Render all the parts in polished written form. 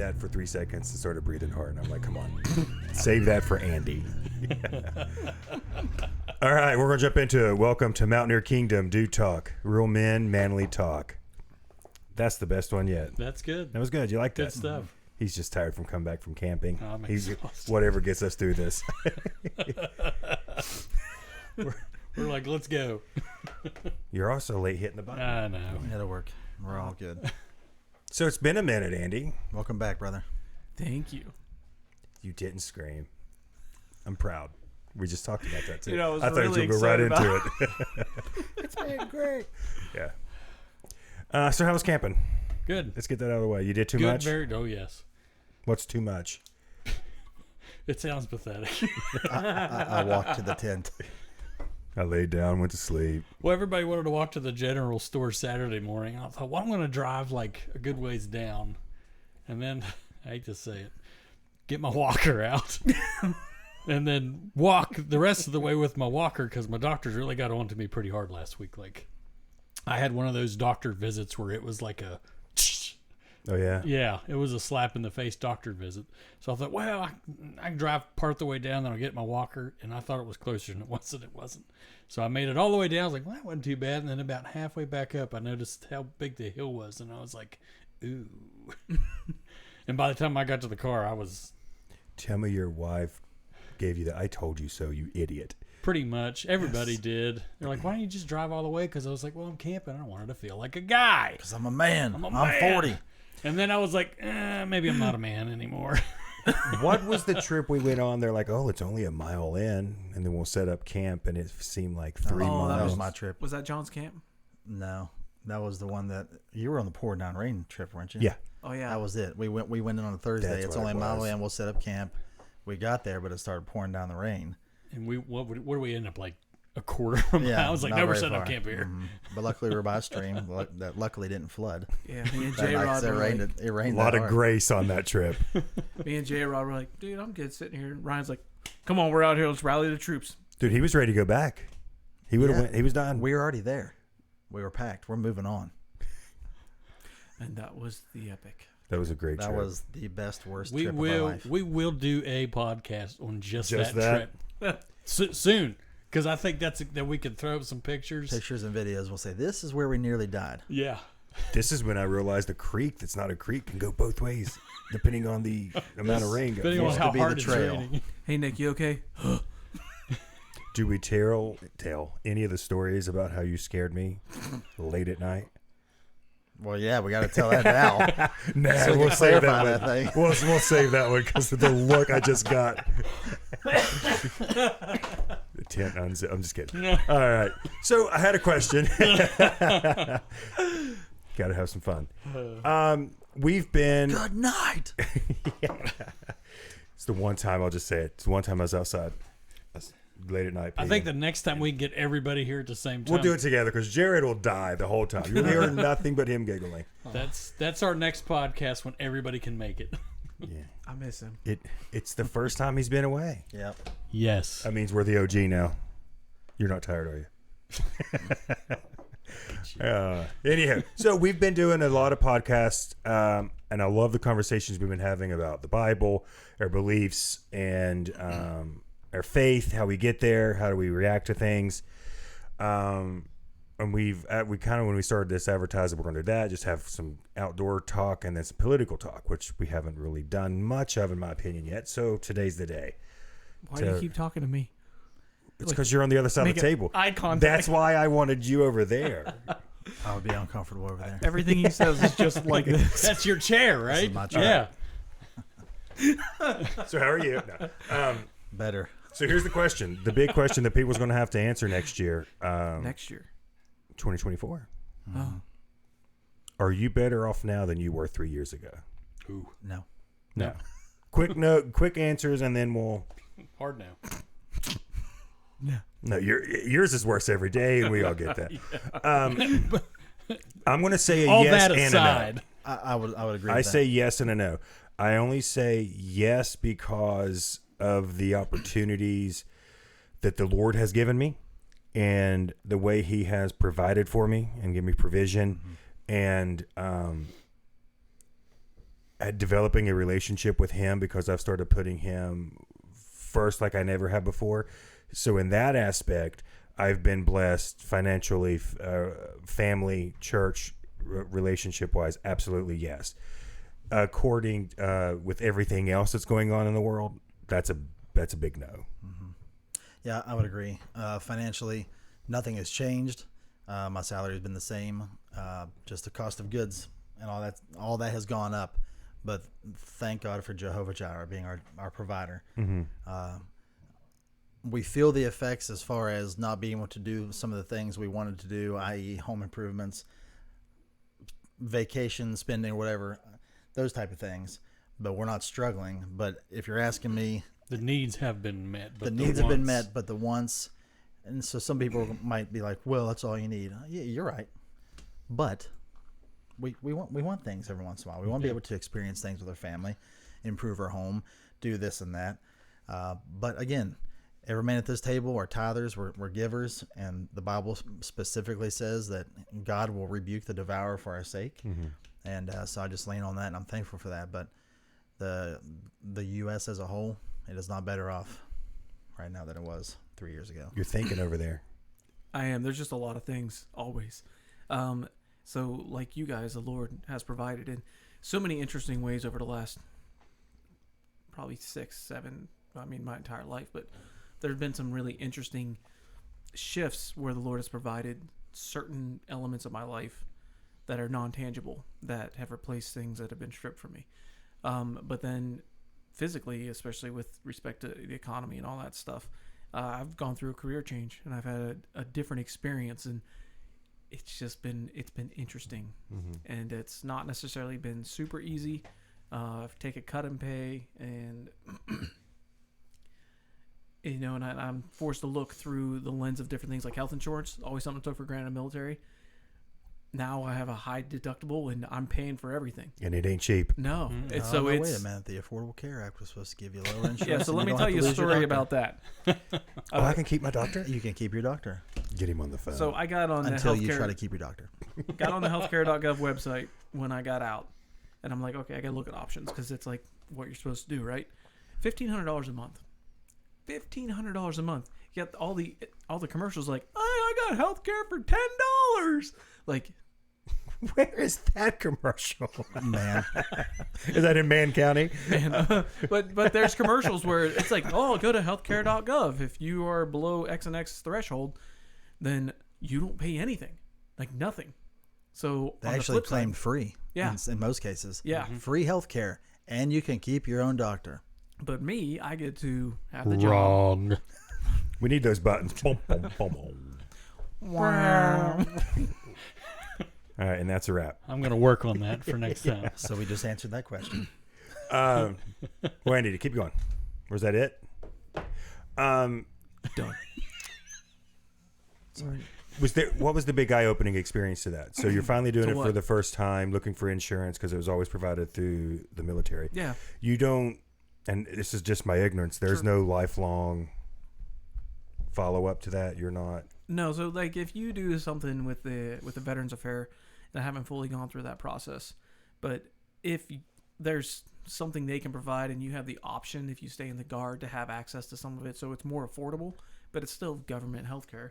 that for 3 seconds and started breathing hard. And I'm like, come on, save that for Andy. All right, we're going to jump into it. Welcome to Mountaineer Kingdom Dude Talk. Real men, manly talk. That's the best one yet. That's good. That was good. You like that? Good stuff. He's just tired from coming back from camping. I'm He's exhausted. whatever gets us through this. We're like, let's go. You're also late hitting the button. I know. It'll work. We're all good. So it's been a minute, Andy. Welcome back, brother. Thank you. You didn't scream. I'm proud. We just talked about that too. You know, I was thought really you would go right excited into it. It's been great. Yeah. So how was camping? Good. Let's get that out of the way. You did too Good. much? Oh, yes. What's too much? It sounds pathetic. I walked to the tent. I laid down, went to sleep. Well, everybody wanted to walk to the general store Saturday morning. I thought, well, I'm going to drive like a good ways down. And then, I hate to say it, get my walker out. And then walk the rest of the way with my walker because my doctors really got on to me pretty hard last week. Like, I had one of those doctor visits where it was like a... Oh, yeah? Yeah, it was a slap in the face doctor visit. So I thought, well, I can drive part the way down, then I'll get my walker. And I thought it was closer than it was, and it wasn't. So I made it all the way down. I was like, well, that wasn't too bad. And then about halfway back up, I noticed how big the hill was. And I was like, ooh. And by the time I got to the car, I was... Tell me your wife gave you the I told you so, you idiot. Pretty much. Everybody Yes. did. They're like, why don't you just drive all the way? Because I was like, well, I'm camping. I wanted to feel like a guy. Because I'm a man. I'm a I'm man. 40. And then I was like, maybe I'm not a man anymore. What was the trip we went on? They're like, oh, it's only a mile in, and then we'll set up camp, and it seemed like 3 Oh, miles. That was my trip. Was that John's camp? No, that was the one that you were on the pour down rain trip, weren't you? Yeah. Oh yeah. That was it. We went in on a Thursday. That's It's what only it a mile was. in. We'll set up camp. We got there, but it started pouring down the rain. And what do we end up like a quarter of a mile? I was like, not no, we're very setting up far. camp here. Mhm. But luckily we were by a stream that luckily didn't flood. Yeah. Me and That J night, Rod it were rained. like, It rained A lot that of hard. grace on that trip. me and J Rod were like, dude, I'm good sitting here. And Ryan's like, come on, we're out here. Let's rally the troops. Dude, he was ready to go back. He would have Yeah. went. He was done. We were already there. We were packed. We're moving on. And that was the epic. That was a great That trip. was the best, worst We trip of my will life. we will do a podcast on just that that? trip soon because I think that we can throw up some pictures. Pictures and videos will say, this is where we nearly died. Yeah. This is when I realized a creek that's not a creek can go both ways, depending on the amount of rain. Depending on Used to how be the hard it's trail. raining. Hey Nick, you okay? Do we tell any of the stories about how you scared me late at night? Well, yeah, we got to tell that now. Nah, So we we'll can save clarify that that one. thing. We'll save that one because of the look I just got. The tent unzip. I'm just kidding. All right. So I had a question. Got to have some fun. We've been. Good night. It's the one time I'll just say it. It's the one time I was outside late at night. I think the next time we can get everybody here at the same time. We'll do it together because Jared will die the whole time. You'll hear nothing but him giggling. That's our next podcast when everybody can make it. Yeah. I miss him. It's the first time he's been away. Yep. Yes. That means we're the OG now. You're not tired, are you? Anyhow, so we've been doing a lot of podcasts, and I love the conversations we've been having about the Bible, our beliefs, and our faith, how we get there, how do we react to things. And we kind of, when we started this advertising, we're going to do that, just have some outdoor talk and then some political talk, which we haven't really done much of, in my opinion, yet. So today's the day. Why do you keep talking to me? It's because you're on the other side of the table. Eye contact. That's why I wanted you over there. I would be uncomfortable over there. Everything he says is just like this. That's your chair, right? is my chair. Yeah. So how are you? No. Better. So here's the question. The big question that people's going to have to answer next year. Next year. 2024. Oh. Are you better off now than you were 3 years ago? Ooh. No. No. Quick answers, and then we'll. Hard now. No, yours is worse every day, and we all get that. I'm going to say a All yes that and aside. a no. I would agree I with say that. yes and a no. I only say yes because of the opportunities that the Lord has given me and the way he has provided for me and given me provision. And at developing a relationship with him because I've started putting him first like I never have before. So in that aspect, I've been blessed financially, family, church, relationship wise. Absolutely, yes. According with everything else that's going on in the world, that's a big no. Yeah, I would agree. Financially, nothing has changed. My salary has been the same. Just the cost of goods and all that has gone up. But thank God for Jehovah Jireh being our provider. We feel the effects as far as not being able to do some of the things we wanted to do, i.e. home improvements, vacation spending, whatever, those type of things. But we're not struggling. But if you're asking me, The needs have been met. But the needs have been met, but the wants, and so some people might be like, "Well, that's all you need." Yeah, you're right, but we want things every once in a while. We want to be able to experience things with our family, improve our home, do this and that. But again, every man at this table are tithers, we're givers, and the Bible specifically says that God will rebuke the devourer for our sake. And so I just lean on that, and I'm thankful for that. But the U.S. as a whole, it is not better off right now than it was 3 years ago. You're thinking over there. I am. There's just a lot of things always. So like you guys, the Lord has provided in so many interesting ways over the last probably 6, 7, I mean my entire life, but there have been some really interesting shifts where the Lord has provided certain elements of my life that are non-tangible, that have replaced things that have been stripped from me. But then physically, especially with respect to the economy and all that stuff, I've gone through a career change and I've had a different experience, and it's been interesting. And it's not necessarily been super easy. I've taken a cut and pay, and and I'm forced to look through the lens of different things like health insurance, always something I took for granted in the military. Now I have a high deductible and I'm paying for everything. And it ain't cheap. No. Wait a minute. The Affordable Care Act was supposed to give you lower insurance. Yeah, so let me tell you a story about that. I can keep my doctor? You can keep your doctor. Get him on the phone. So I got on until the you healthcare, try to keep your doctor. got on the healthcare.gov website when I got out. And I'm like, okay, I got to look at options because it's like what you're supposed to do, right? $1,500 a month. $1,500 a month. You got all the commercials like, I got healthcare for $10. Like, where is that commercial? Man. Is that in Man County? Man, but there's commercials where it's like, oh, go to healthcare.gov. If you are below X and X threshold, then you don't pay anything, like nothing. So they on actually the flip claim side, free. Yeah. In most cases. Yeah. Free health care, and you can keep your own doctor. But me, I get to have the job. Wrong. We need those buttons. Boom, boom, boom, boom. Wow. All right, and that's a wrap. I'm going to work on that for next time. So we just answered that question. Wendy, keep going. Was that it? Done. Sorry. What was the big eye-opening experience to that? So you're finally doing To it for what? the first time, looking for insurance because it was always provided through the military. Yeah. You don't, and this is just my ignorance, there's Sure. no lifelong follow-up to that? You're not? No, so like if you do something with the Veterans Affair, and I haven't fully gone through that process, but if there's something they can provide and you have the option, if you stay in the Guard, to have access to some of it, so it's more affordable, but it's still government healthcare.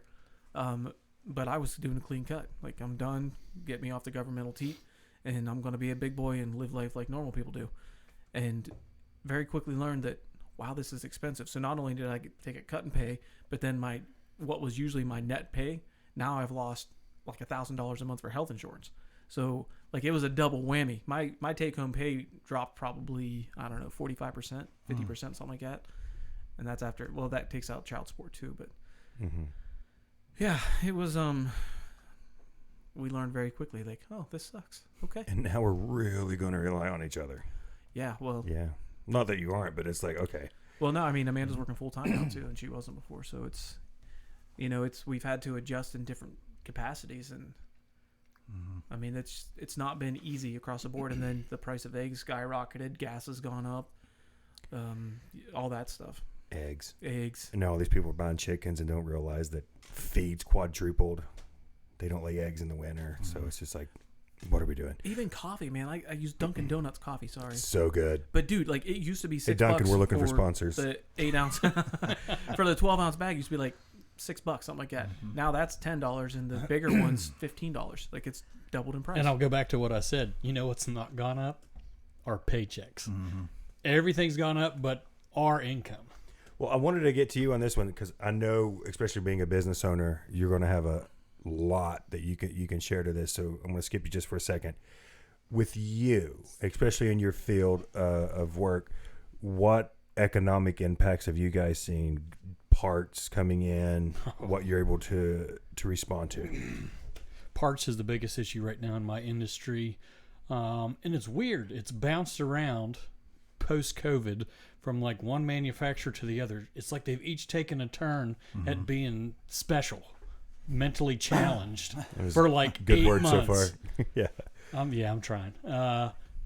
But I was doing a clean cut. Like, I'm done. Get me off the governmental teat, and I'm going to be a big boy and live life like normal people do. And very quickly learned that, wow, this is expensive. So not only did I take a cut and pay, but then what was usually my net pay, now I've lost like $1,000 a month for health insurance. So like it was a double whammy. My take home pay dropped probably, I don't know, 45%, 50%, something like that. And that's after, well, that takes out child support too, but yeah, it was, we learned very quickly, like, oh, this sucks. Okay. And now we're really going to rely on each other. Yeah. Well, Yeah. Not that you aren't, but it's like, okay. well, no, I mean, Amanda's working full time now too, and she wasn't before. So it's, we've had to adjust in different capacities, and I mean, it's not been easy across the board. And then the price of eggs skyrocketed, gas has gone up, all that stuff. Eggs. And now all these people are buying chickens and don't realize that feed's quadrupled. They don't lay eggs in the winter. So it's just like, What are we doing? Even coffee, man. I use Dunkin' Donuts coffee. Sorry, So good. but dude, like it used to be $6. Hey, Duncan, we're looking for for sponsors. The 8-ounce for the 12-ounce bag used to be like $6, something like that. Now that's $10, and the bigger one's $15. Like it's doubled in price. And I'll go back to what I said. You know what's not gone up? Our paychecks. Everything's gone up, but our income. Well, I wanted to get to you on this one because I know, especially being a business owner, you're going to have a lot that you can share to this. So I'm going to skip you just for a second. With you, especially in your field of work, what economic impacts have you guys seen? Parts coming in, what you're able to respond to? Parts is the biggest issue right now in my industry. And it's weird. It's bounced around post-COVID from like one manufacturer to the other. It's like they've each taken a turn at being special, mentally challenged for like Good 8 word months. so far. Yeah. I'm trying.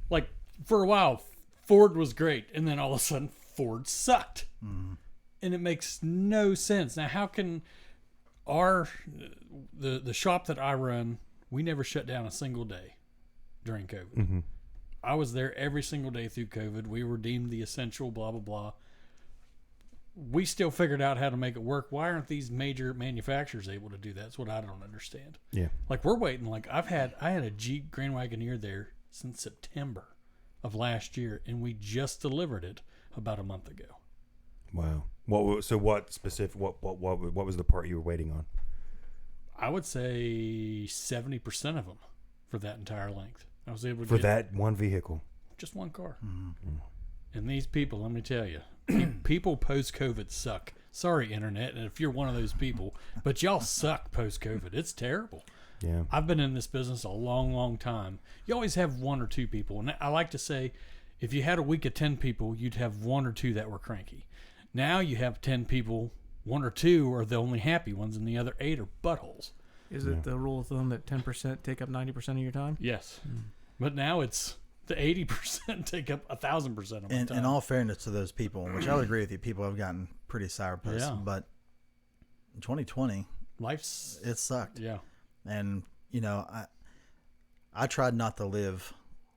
Like for a while, Ford was great, and then all of a sudden, Ford sucked, and it makes no sense. Now, how can the shop that I run? We never shut down a single day during COVID. I was there every single day through COVID. We were deemed the essential. Blah blah blah. We still figured out how to make it work. Why aren't these major manufacturers able to do that? That's what I don't understand. Yeah. Like we're waiting. Like I had a Jeep Grand Wagoneer there since September of last year, and we just delivered it about a month ago. Wow. What specific? What was the part you were waiting on? I would say 70% of them for that entire length. I was able to For get that one vehicle. just one car. And these people, let me tell you, people post-COVID suck. Sorry, internet, and if you're one of those people, but y'all suck post-COVID. It's terrible. Yeah. I've been in this business a long, long time. You always have one or two people. And I like to say, if you had a week of 10 people, you'd have one or two that were cranky. Now you have 10 people, one or two are the only happy ones, and the other 8 are buttholes. Is it the rule of thumb that 10% take up 90% of your time? Yes. But now it's the 80% take up 1,000% of my time. In all fairness to those people, which I would agree with you, people have gotten pretty sourpuss. Yeah. But in 2020, Life's... it sucked. Yeah. And I tried not to live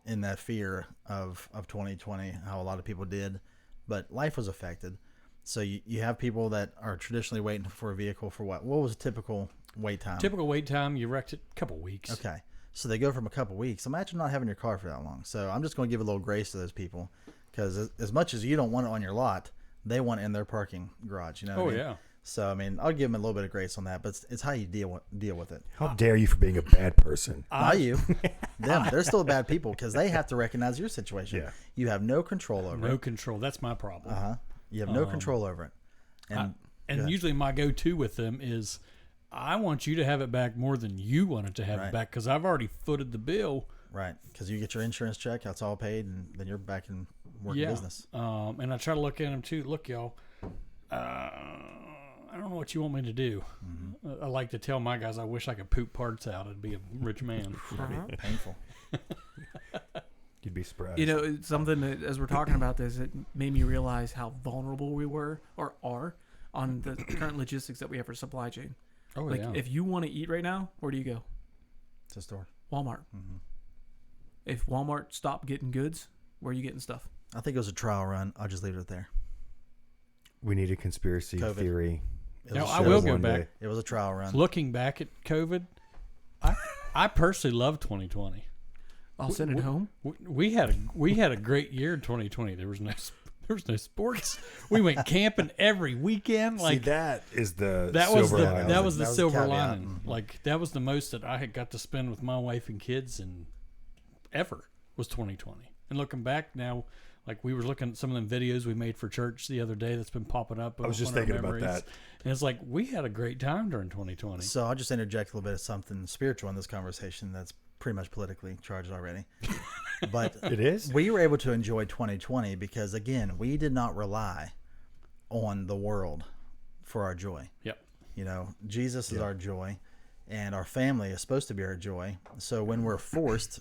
in that fear of 2020, how a lot of people did, but life was affected. So you have people that are traditionally waiting for a vehicle for what? What was a typical wait time? Typical wait time, you wrecked it a couple weeks. Okay. So they go from a couple weeks. Imagine not having your car for that long. So I'm just going to give a little grace to those people because as much as you don't want it on your lot, they want it in their parking garage. You know what I mean? Yeah. So, I mean, I'll give them a little bit of grace on that, but it's how you deal with it. How dare you for being a bad person? Not you. Them. They're still bad people because they have to recognize your situation. Yeah. You have no control over No it. control. That's my problem. You have no control over it. And And usually my go-to with them is, I want you to have it back more than you wanted to have it Right. back because I've already footed the bill. right, because you get your insurance check, that's all paid, and then you're back in working business. And I try to look at them too. Look, y'all, I don't know what you want me to do. I like to tell my guys I wish I could poop parts out. I'd be a rich man. Painful. You'd be surprised. You know, it's something that as we're talking about this, it made me realize how vulnerable we were or are on the current logistics that we have for supply chain. Oh, Like, yeah. if you want to eat right now, where do you go? It's a store. Walmart. If Walmart stopped getting goods, where are you getting stuff? I think it was a trial run. I'll just leave it there. We need a conspiracy COVID. theory. It Now, was a I show. will go one back. day. It was a trial run. Looking back at COVID, I personally love 2020. I'll send it home. We had a great year in 2020. There was no sports. We went camping every weekend. Like See, that is the that was silver the lining. that was the That was the silver caveat. lining. Like that was the most that I had got to spend with my wife and kids and ever was 2020. And looking back now, like we were looking at some of them videos we made for church the other day that's been popping up. I was just on our thinking about memories. that. And it's like we had a great time during 2020. So I'll just interject a little bit of something spiritual in this conversation that's pretty much politically charged already. But It is? we were able to enjoy 2020 because, again, we did not rely on the world for our joy. Yep. You know, Jesus is our joy, and our family is supposed to be our joy. So when we're forced,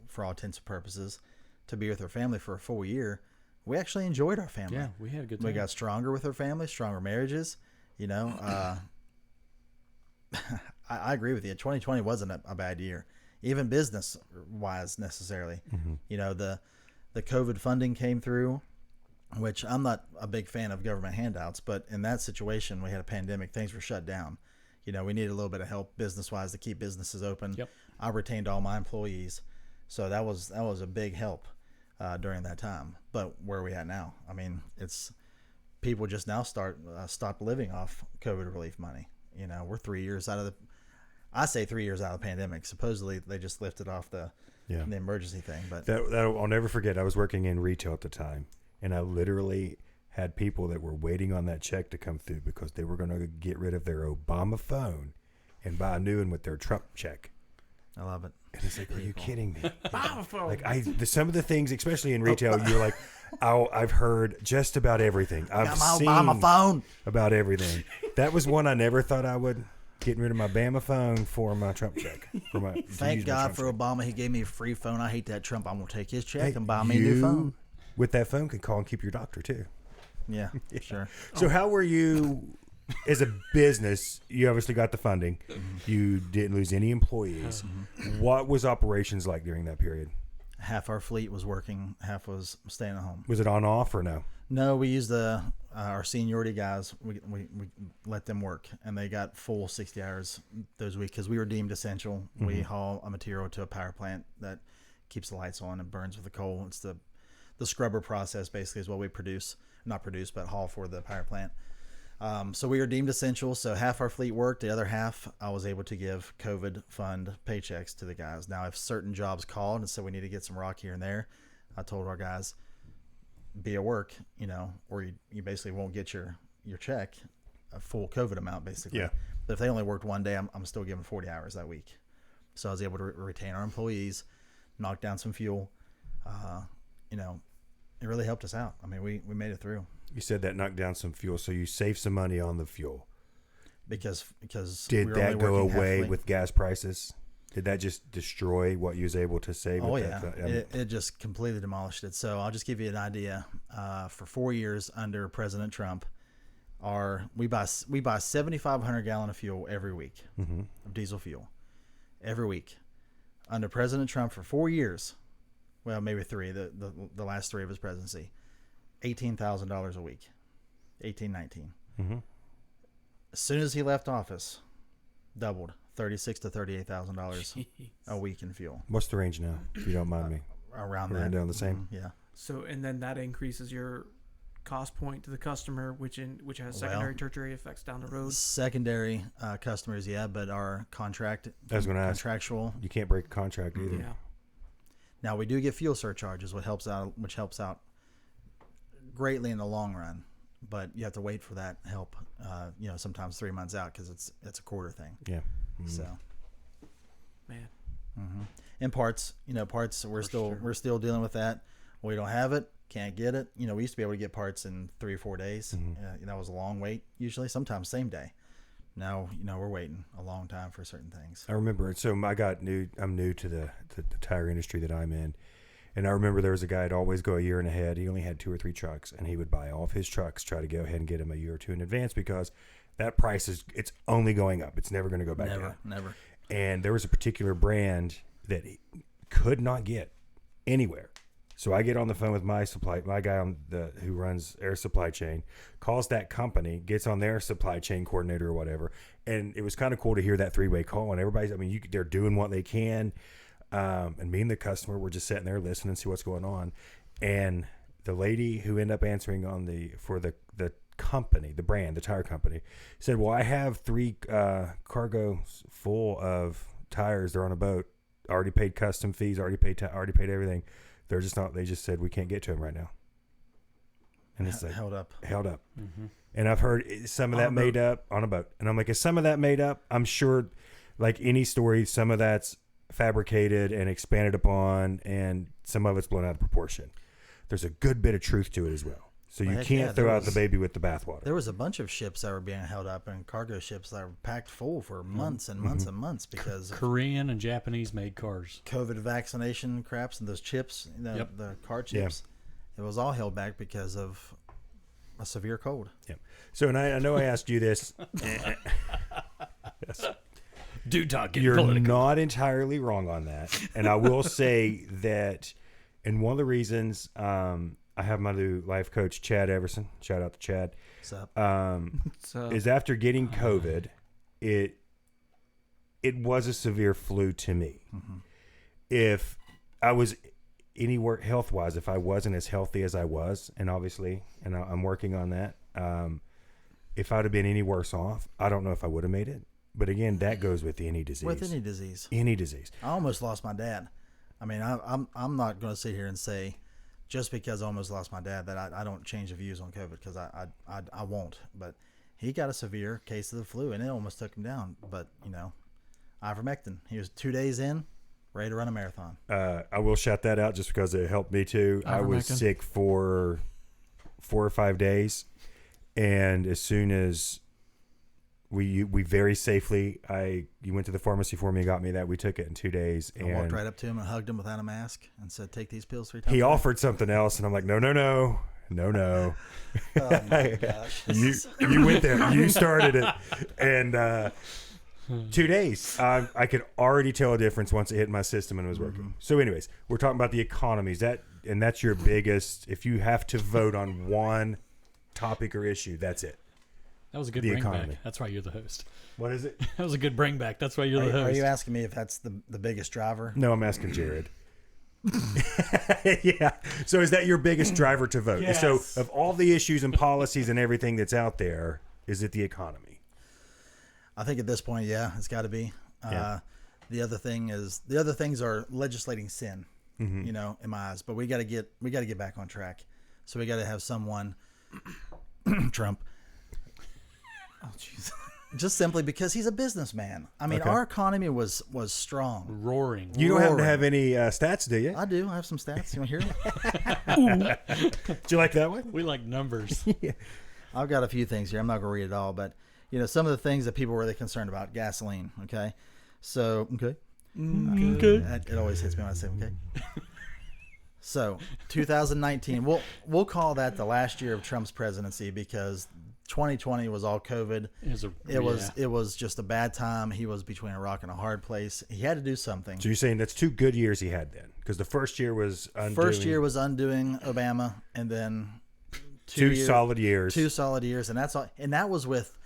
for all intents and purposes, to be with our family for a full year, we actually enjoyed our family. Yeah, we had a good time. We got stronger with our family, stronger marriages. You know, I agree with you. 2020 wasn't a bad year. even business wise necessarily. You know, the COVID funding came through, which I'm not a big fan of government handouts, but in that situation, we had a pandemic, things were shut down. You know, we needed a little bit of help business wise to keep businesses open. Yep. I retained all my employees. So that was a big help during that time. But where are we at now? I mean, it's people just now stop living off COVID relief money. You know, we're 3 years out of the. I say 3 years out of the pandemic. Supposedly they just lifted off the emergency thing. But that I'll never forget. I was working in retail at the time, and I literally had people that were waiting on that check to come through because they were going to get rid of their Obama phone and buy a new one with their Trump check. I love it. And it's like, are you kidding me? Obama phone. Like some of the things, especially in retail, you're like, I've heard just about everything. I've seen Obama phone about everything. That was one I never thought I would. Getting rid of my Bama phone for my Trump check. Thank God for Obama. He gave me a free phone. I hate that Trump. I'm gonna take his check and buy me a new phone. With that phone, can call and keep your doctor too. Yeah, sure. So how were you as a business? You obviously got the funding. You didn't lose any employees. What was operations like during that period? Half our fleet was working, half was staying at home. Was it on off or no? No, we used our seniority guys. We let them work, and they got full 60 hours those weeks because we were deemed essential. We haul a material to a power plant that keeps the lights on and burns with the coal. It's the scrubber process basically is what we produce. Not produce, but haul for the power plant. So we were deemed essential. So half our fleet worked. The other half, I was able to give COVID fund paychecks to the guys. Now, if certain jobs called and said we need to get some rock here and there, I told our guys, be at work, you know, or you basically won't get your check, a full COVID amount basically. Yeah. But if they only worked one day, I'm still giving 40 hours that week. So I was able to retain our employees, knock down some fuel. You know, it really helped us out. I mean, we made it through. You said that knocked down some fuel, so you saved some money on the fuel. Because did we were that only go working away halfway. with gas prices? Did that just destroy what you was able to save? Oh with yeah, that? it just completely demolished it. So I'll just give you an idea. For 4 years under President Trump, we buy 7,500 gallon of fuel every week of diesel fuel every week under President Trump for 4 years. Well, maybe three. The last three of his presidency, $18,000 a week, 19. As soon as he left office, doubled, $36,000 to $38,000 a week in fuel. What's the range now, if you don't mind me? Around Around that. down the same? Yeah. So, and then that increases your cost point to the customer, which has secondary, tertiary effects down the road. Secondary customers, yeah, but our I was going to ask. contractual. You can't break a contract either. Yeah. Now we do get fuel surcharges, which helps out greatly in the long run. But you have to wait for that help. You know, sometimes 3 months out because it's a quarter thing. Yeah. So, Man. and parts, we're still dealing with that. We don't have it, can't get it. You know, we used to be able to get parts in 3 or 4 days. That was a long wait usually, sometimes same day. Now, we're waiting a long time for certain things. I remember it. So I'm new to the tire industry that I'm in. And I remember there was a guy that always go a year and ahead. He only had 2 or 3 trucks, and he would buy all of his trucks, try to go ahead and get them a year or 2 in advance because that price it's only going up. It's never going to go back down. Never. And there was a particular brand that he could not get anywhere. So I get on the phone with my guy who runs air supply chain, calls that company, gets on their supply chain coordinator or whatever. And it was kind of cool to hear that 3-way call. And everybody's, they're doing what they can. And me and the customer were just sitting there listening to see what's going on. And the lady who ended up answering for the company, the brand, the tire company, said, well, I have 3 cargos full of tires. They're on a boat. Already paid custom fees, already paid everything. They're just not, they just said, we can't get to them right now. And it's like, held up. Mm-hmm. And I've heard some of that made up on a boat. And I'm like, is some of that made up? I'm sure, like any story, some of that's fabricated and expanded upon, and some of it's blown out of proportion. There's a good bit of truth to it as well. So you can't throw out the baby with the bathwater. There was a bunch of ships that were being held up, and cargo ships that were packed full for months and months and months because of Korean and Japanese made cars. COVID vaccination craps and those chips, the car chips. It was all held back because of a severe cold. Yeah. So, and I know I asked you this. Yes. Dude talk, get You're political. not entirely wrong on that. And I will say that, and one of the reasons I have my new life coach, Chad Everson, shout out to Chad, What's up? So is after getting COVID, it was a severe flu to me. Mm-hmm. If I was anywhere health-wise, if I wasn't as healthy as I was, and obviously, and I'm working on that, if I'd have been any worse off, I don't know if I would have made it. But again, that goes with any disease. With any disease. Any disease. I almost lost my dad. I mean, I'm not going to sit here and say just because I almost lost my dad that I don't change the views on COVID, because I won't. But he got a severe case of the flu, and it almost took him down. But, ivermectin. He was 2 days in, ready to run a marathon. I will shout that out just because it helped me too. I was Ivermectin. sick for 4 or 5 days, and as soon as we very safely, you went to the pharmacy for me and got me that. We took it in 2 days, I and walked right up to him and hugged him without a mask and said, "Take these pills 3 times." he a day." offered something else, and I'm like, no. Oh my gosh. You went there. You started it. And 2 days, I could already tell a difference once it hit my system and it was working. So anyways, we're talking about the economies. And that's your biggest, if you have to vote on one topic or issue, that's it. That was a good The bring economy. back. That's why you're the host. What is it? That was a good bring back. That's why you're the Are host. you asking me if that's the biggest driver? No, I'm asking Jared. Yeah. So is that your biggest driver to vote? Yes. So of all the issues and policies and everything that's out there, is it the economy? I think at this point, yeah, it's got to be. Yeah. The other things are legislating sin, in my eyes. But we got to get back on track. So we got to have someone, Trump. oh jeez. Just simply because he's a businessman. I mean, Okay. our economy was strong. Roaring. You don't happen to Roaring. have any stats, do you? I do. I have some stats. You want to hear them? Do you like that one? We like numbers. I've got a few things here. I'm not going to read it all, but some of the things that people are really concerned about, gasoline. Okay, so okay. It always hits me when I say okay. So 2019, we'll call that the last year of Trump's presidency, because 2020 was all COVID. It was just a bad time. He was between a rock and a hard place. He had to do something. So you're saying that's 2 good years he had then? Because the first year was undoing. First year was undoing Obama, and then two solid years. 2 solid years, and that's all. And that was with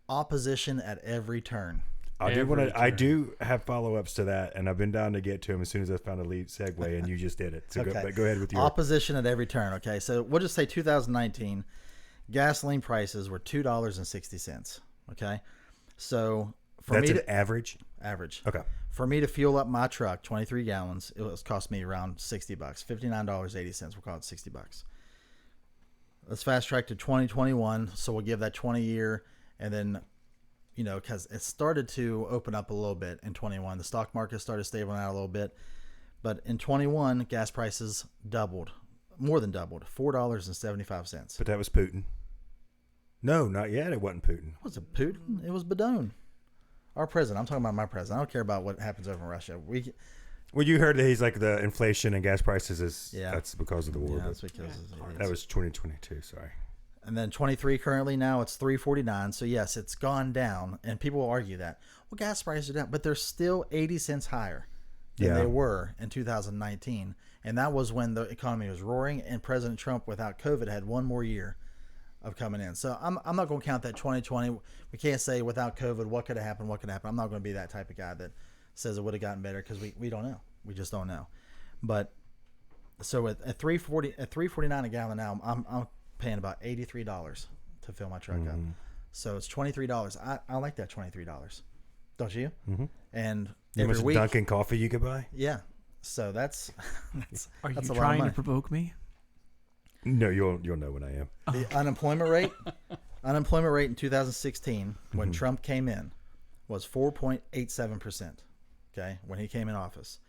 opposition at every turn. I do have follow-ups to that, and I've been down to get to them as soon as I found a lead segue, and you just did it. So Okay. go ahead with your Opposition at every turn. Okay, so we'll just say 2019, gasoline prices were $2.60. Okay, so for That's me an average. average. Okay. For me to fuel up my truck, 23 gallons, it was cost me around $60, $59.80. We'll call it $60. Let's fast track to 2021. So we'll give that 20 year, and then, because it started to open up a little bit in 21. The stock market started stabilizing out a little bit, but in 21, gas prices doubled, more than doubled, $4.75. But that was Putin. No, not yet. It wasn't Putin. Was it Putin? It was Badone. Our president. I'm talking about my president. I don't care about what happens over in Russia. Well, you heard that he's like the inflation and gas prices is that's because of the war. Yeah, but that's because that was 2022. Sorry. And then 23 currently, now it's 3.49. So yes, it's gone down, and people will argue that, well, gas prices are down, but they're still 80 cents higher than they were in 2019. And that was when the economy was roaring, and President Trump, without COVID, had one more year of coming in. So I'm not going to count that 2020. We can't say without COVID what could have happened. I'm not going to be that type of guy that says it would have gotten better, because we don't know. We just don't know. But so at $3.49 a gallon now, I'm paying about $83 to fill my truck up. So it's $23. I like that $23. Don't you? Mm-hmm. And every much week, Dunkin' coffee you could buy? yeah. So that's Are that's you a lot of trying to money. provoke me? No, you'll know when I am. The unemployment rate in 2016 when Trump came in was 4.87%. Okay, when he came in office.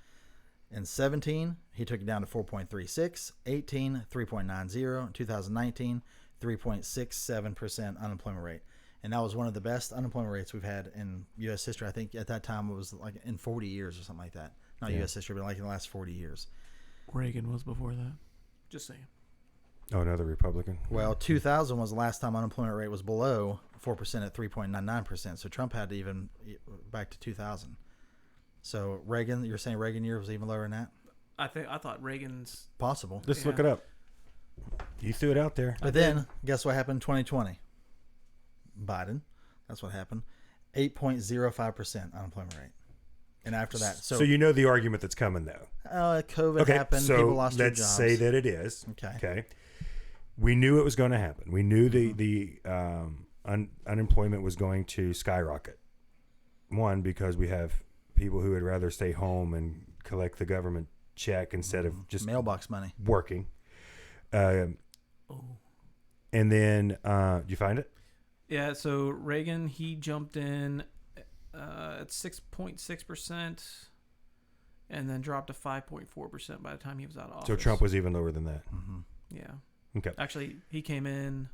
In 17, he took it down to 4.36, 18, 3.90, 2019, 3.67% unemployment rate. And that was one of the best unemployment rates we've had in U.S. history. I think at that time it was like in 40 years or something like that. Not U.S. history, but like in the last 40 years. Reagan was before that. Just saying. Oh, another Republican. Well, 2000 was the last time unemployment rate was below 4% at 3.99%. So Trump had to even back to 2000. So Reagan, you're saying Reagan year was even lower than that? I thought Reagan's Possible. Let's look Yeah. it up. You threw it out there. But then, guess what happened in 2020? Biden. That's what happened. 8.05% unemployment rate. And after that, So you know the argument that's coming, though. COVID Okay, happened. so People lost their let's jobs. say that it is. Okay. Okay. We knew it was going to happen. We knew the unemployment was going to skyrocket. One, because we have people who would rather stay home and collect the government check instead of just mailbox money. working. And then, did you find it? Yeah, so Reagan, he jumped in at 6.6% and then dropped to 5.4% by the time he was out of office. So Trump was even lower than that. Yeah. Okay. Actually, he came in,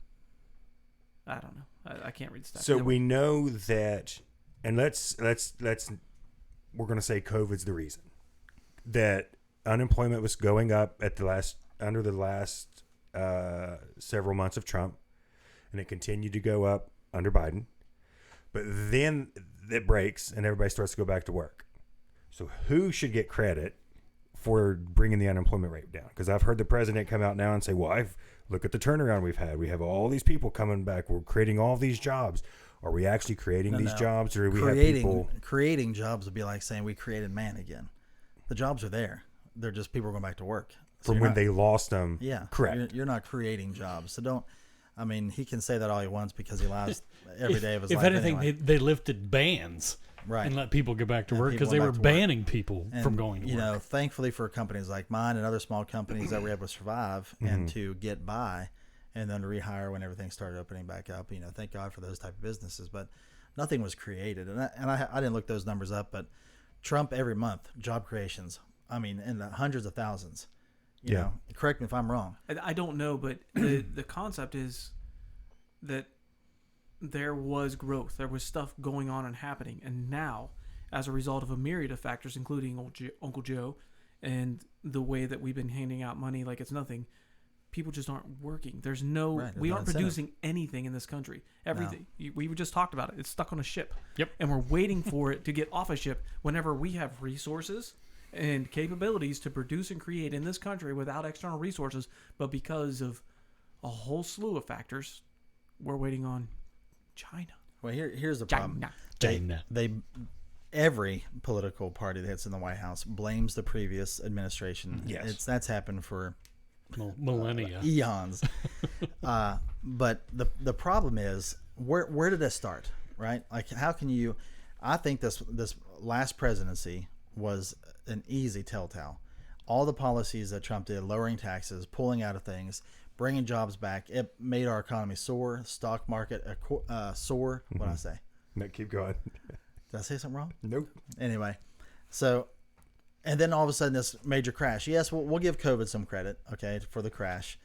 I don't know. I can't read the stats. So Anyway. we know that, and let's we're going to say COVID's the reason that unemployment was going up at under the last several months of Trump, and it continued to go up under Biden. But then it breaks, and everybody starts to go back to work. So who should get credit for bringing the unemployment rate down? Because I've heard the president come out now and say, well, look at the turnaround we've had. We have all these people coming back. We're creating all these jobs. Are we actually creating these jobs, or do we have people? Creating jobs would be like saying we created man again. The jobs are there. They're just people are going back to work. So From when they lost them. Yeah. Correct. You're not creating jobs. So don't, I mean, he can say that all he wants because he lies every day of his If life. anything, anyway. they lifted bans Right. and let people get back to And work people because they went were back to work. banning people And, from going to you work. know, thankfully for companies like mine and other small companies that were able to survive and to get by and then to rehire when everything started opening back up, you know, thank God for those type of businesses. But nothing was created. And I didn't look those numbers up, but Trump every month, job creations, I mean, in the hundreds of thousands. You know, correct me if I'm wrong. I don't know, but the concept is that there was growth. There was stuff going on and happening. And now, as a result of a myriad of factors, including Uncle Joe and the way that we've been handing out money like it's nothing, people just aren't working. There's no, Right, there's we no aren't incentive. producing anything in this country. Everything. We just talked about it. It's stuck on a ship. Yep. And we're waiting for it to get off a ship whenever we have resources and capabilities to produce and create in this country without external resources. But because of a whole slew of factors, we're waiting on China. Well, here's the problem. China. They every political party that's in the White House blames the previous administration. Yes. That's happened for Millennia. eons. But the problem is where did that start, right? Like how can you? I think this last presidency was an easy telltale. All the policies that Trump did, lowering taxes, pulling out of things, bringing jobs back, it made our economy soar. Stock market soar. What did I say? No, keep going. Did I say something wrong? Nope. Anyway, so, and then all of a sudden this major crash. Yes, we'll give COVID some credit, okay, for the crash.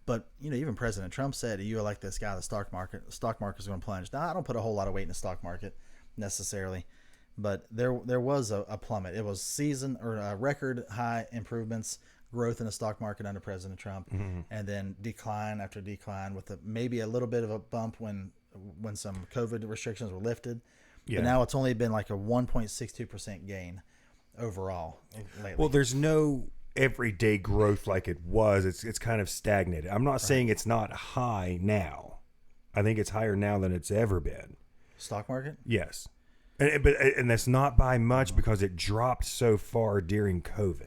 But, you know, even President Trump said, you elect this guy, the stock market is going to plunge. Now, I don't put a whole lot of weight in the stock market necessarily, but there was a plummet. It was record high improvements, growth in the stock market under President Trump, and then decline after decline with maybe a little bit of a bump when some COVID restrictions were lifted. Yeah. But now it's only been like a 1.62% gain overall lately. Well, there's no everyday growth like it was. It's kind of stagnated. I'm not saying it's not high now. I think it's higher now than it's ever been. Stock market? Yes. And that's not by much because it dropped so far during COVID.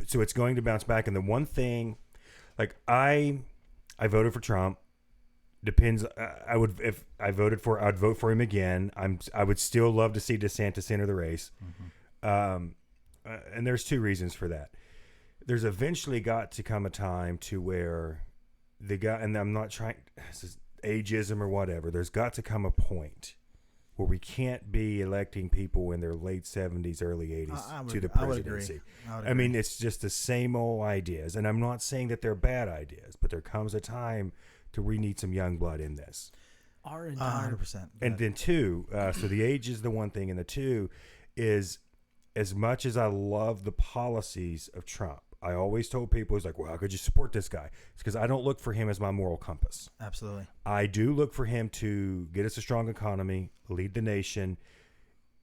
So it's going to bounce back. And the one thing, like I voted for Trump. Depends. If I voted I'd vote for him again. I would still love to see DeSantis enter the race. And there's two reasons for that. There's eventually got to come a time to where the guy, and I'm not trying, this is ageism or whatever. There's got to come a point where we can't be electing people in their late 70s, early 80s to the presidency. I mean, it's just the same old ideas. And I'm not saying that they're bad ideas, but there comes a time to we need some young blood in this. Our entire 100%. And then two, so the age is the one thing, and the two is as much as I love the policies of Trump, I always told people, it's like, well, how could you support this guy? It's because I don't look for him as my moral compass. Absolutely. I do look for him to get us a strong economy, lead the nation.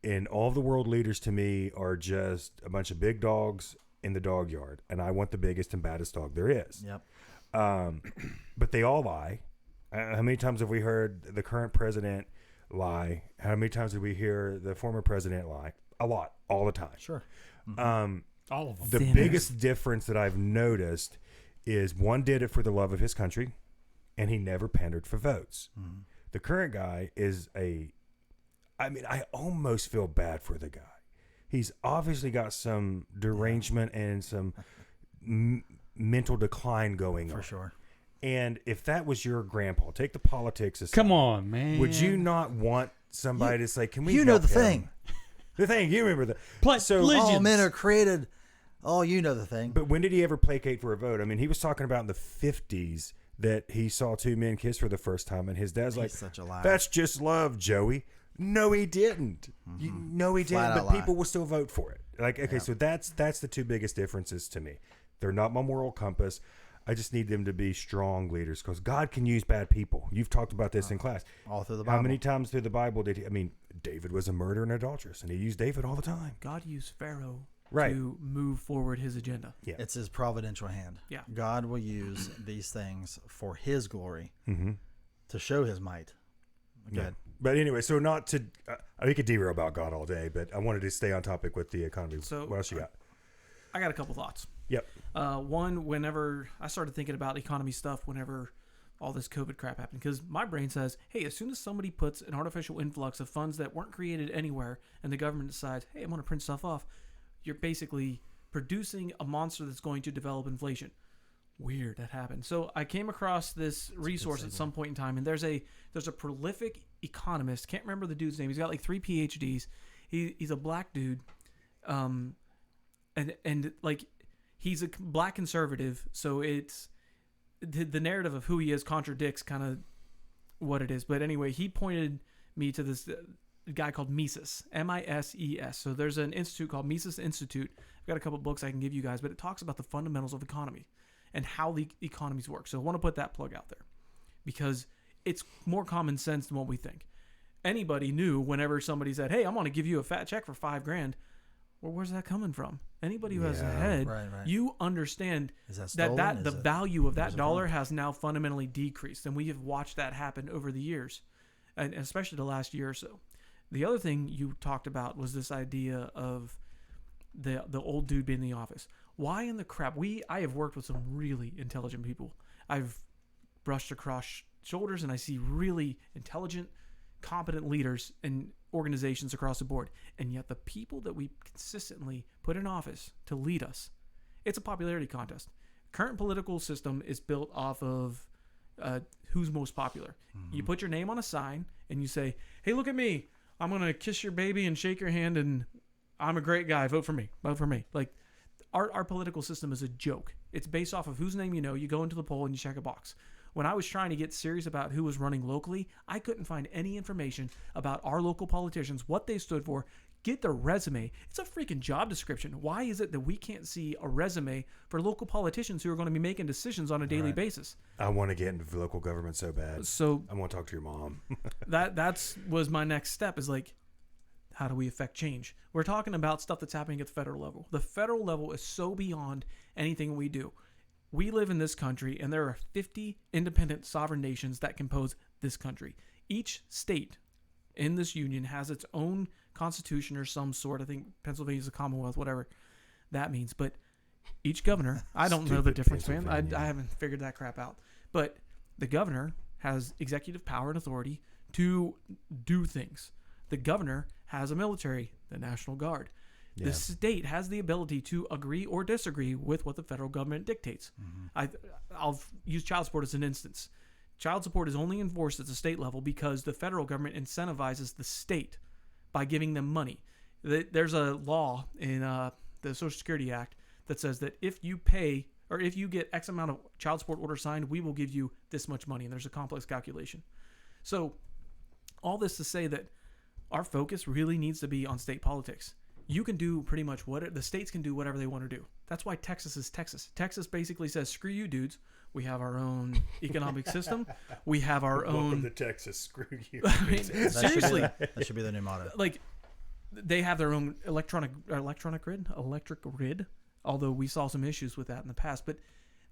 And all of the world leaders to me are just a bunch of big dogs in the dog yard. And I want the biggest and baddest dog there is. Yep. But they all lie. How many times have we heard the current president lie? How many times did we hear the former president lie? A lot, all the time. Sure. All of them. The Sinners. biggest difference that I've noticed is one did it for the love of his country, and he never pandered for votes. The current guy is I almost feel bad for the guy. He's obviously got some derangement and some mental decline going on. For sure. And if that was your grandpa, take the politics aside. Come on, man. Would you not want somebody to say, can we You know help the him? thing. The thing, you remember that. So, All men are created. Oh, you know the thing. but when did he ever placate for a vote? I mean, he was talking about in the 50s that he saw two men kiss for the first time, and his dad's like, such a liar. that's just love, Joey. No, he didn't. No, he Flat didn't. out But lie. people will still vote for it. Like, okay, so that's the two biggest differences to me. They're not my moral compass. I just need them to be strong leaders because God can use bad people. You've talked about this in class. All through the Bible. How many times through the Bible did he? I mean, David was a murderer and adulteress, and he used David all the time. God used Pharaoh Right. to move forward his agenda. Yeah. It's his providential hand. Yeah. God will use these things for his glory Mm-hmm. to show his might. Good. But anyway, so not to, we could derail about God all day, but I wanted to stay on topic with the economy. So, what else you got? I got a couple thoughts. Yep. One, whenever I started thinking about economy stuff, whenever all this COVID crap happened, because my brain says, hey, as soon as somebody puts an artificial influx of funds that weren't created anywhere and the government decides, hey, I'm going to print stuff off, you're basically producing a monster that's going to develop inflation. Weird that happened. So I came across this resource at some point in time, and there's a prolific economist. Can't remember the dude's name. He's got like 3 PhDs. He's a black dude, and like he's a black conservative. So it's the narrative of who he is contradicts kind of what it is. But anyway, he pointed me to this guy called Mises, Mises. So there's an institute called Mises Institute. I've got a couple books I can give you guys, but it talks about the fundamentals of economy and how the economies work. So I want to put that plug out there because it's more common sense than what we think. Anybody knew whenever somebody said, hey, I'm going to give you a fat check for $5,000. Well, where's that coming from? Anybody who has a head, right. you understand Is that that stolen? the Is it- value of that where's it dollar from? has now fundamentally decreased. And we have watched that happen over the years, and especially the last year or so. The other thing you talked about was this idea of the old dude being in the office. Why in the crap? I have worked with some really intelligent people. I've brushed across shoulders, and I see really intelligent, competent leaders in organizations across the board. And yet the people that we consistently put in office to lead us, it's a popularity contest. Current political system is built off of who's most popular. You put your name on a sign and you say, hey, look at me. I'm going to kiss your baby and shake your hand, and I'm a great guy. Vote for me. Vote for me. Like, our political system is a joke. It's based off of whose name you know. You go into the poll and you check a box. When I was trying to get serious about who was running locally, I couldn't find any information about our local politicians, what they stood for, get their resume. It's a freaking job description. Why is it that we can't see a resume for local politicians who are going to be making decisions on a daily basis? I want to get into local government so bad. So I want to talk to your mom. that's was my next step, is like, how do we affect change? We're talking about stuff that's happening at the federal level. The federal level is so beyond anything we do. We live in this country, and there are 50 independent sovereign nations that compose this country. Each state in this union has its own constitution or some sort. I think Pennsylvania's a commonwealth, whatever that means. But each governor, I don't know the Stupid difference, man. Pennsylvania. I haven't figured that crap out. But the governor has executive power and authority to do things. The governor has a military, the National Guard. Yeah. The state has the ability to agree or disagree with what the federal government dictates. I'll use child support as an instance. Child support is only enforced at the state level because the federal government incentivizes the state by giving them money. There's a law in the Social Security Act that says that if you pay or if you get X amount of child support orders signed, we will give you this much money. And there's a complex calculation. So all this to say that our focus really needs to be on state politics. you can do pretty much what the states can do whatever they want to do. That's why Texas is Texas. Texas basically says, "Screw you, dudes. We have our own economic system. We have our Welcome own." to Texas. Screw you. I mean, That seriously, that should be the new motto. like they have their own electric grid. Although we saw some issues with that in the past, but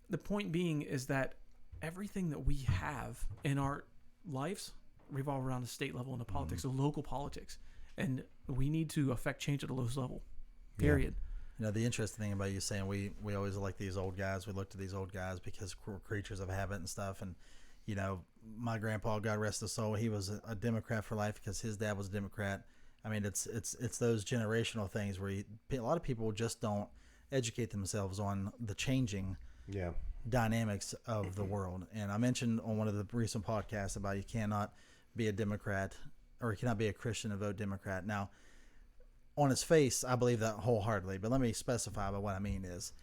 the point being is that everything that we have in our lives revolve around the state level and the politics, the local politics, and we need to affect change at the lowest level. Period. You know, the interesting thing about you saying we always like these old guys. We look to these old guys because we're creatures of habit and stuff. And you know, my grandpa, God rest his soul, he was a Democrat for life because his dad was a Democrat. I mean, it's those generational things where a lot of people just don't educate themselves on the changing dynamics of the world. And I mentioned on one of the recent podcasts about you cannot be a Democrat or you cannot be a Christian and vote Democrat. Now, on its face, I believe that wholeheartedly, but let me specify by what I mean is